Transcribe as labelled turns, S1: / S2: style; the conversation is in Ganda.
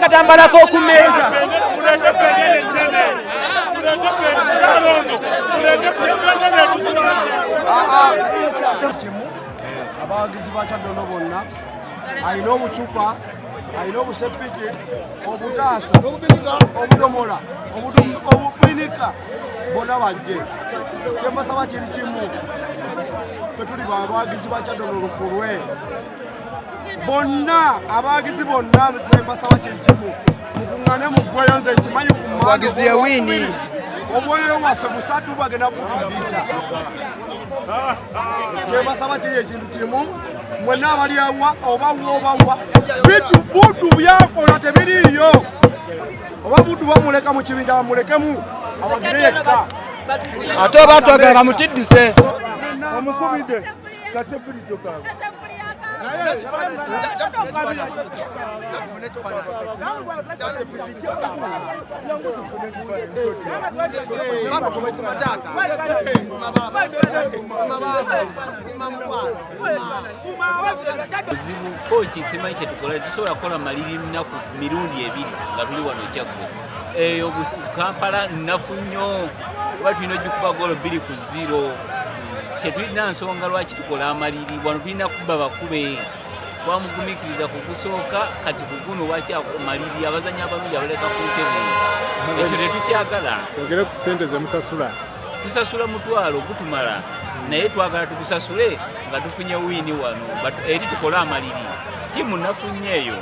S1: Katambalako ku mmeeza
S2: abawagizi ba Kyaddondo bonna alina obucupa alina obusepiki obutaasa obudomola obubinika bonna bajje kyembasaba kiri kimu fe tuli abawagizi ba Kyaddondo lukulwe bonna abagizi bonna mbasaba kimu mukungane mugweyo nze nkimanyi ku
S1: abagizi ya wini
S2: omwoyo waffe musatu bagenda kutuliza kyembasaba kiri ekintu kimu mwenna abali awa obawa budu byakola tebiriiyo oba budu bamuleka mu kibinja bamulekemu abagire yekka
S1: ate oba twagala bamutiddise
S2: omukubidde kasepulito kawe
S3: kochi simanyi kyetukola tusobola kukola maliri nnaku mirundi ebiri nga tuli wano Kyaggwe eyo Kampala nnafu nnyo kuba tulina ogikuba golo 2-0 tetulina nsonga lwaki tukola amaliri wano tulina kuba bakube twamugumikiriza ku gusooka kati ku guno maliri abazanyi abalungi abaleka ku ntebe ekyo tetukyagala
S4: ogere ku ssente ze musasula
S3: tusasula mutwalo gutumala naye twagala tugusasule nga tufunye wini wano eri tukola amaliri timu nafunye eyo